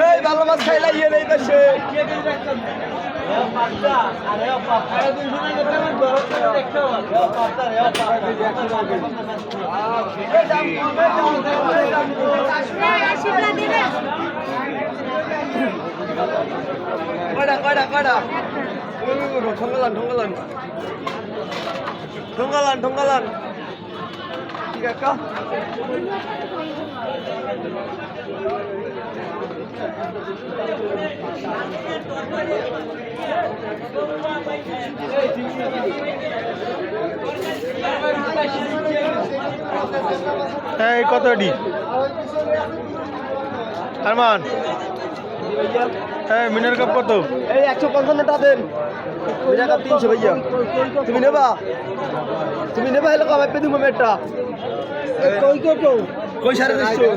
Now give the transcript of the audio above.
এই ভালো মাছ খাইলা ইয়ে নেই পাশে কয়টা কয়টা কয়টা ঠঙ্গালান ঠঙ্গালান ঠঙ্গালান ঠঙ্গালান ঠিক আছে এই কতটি আরমান হ্যাঁ মিনার কাপ কত? এই 155 টাকা দেন মিনার কাপ 300 ভাইয়া তুমি নেবা হলে কমাই পে দিব মেটা কই সাড়ে 300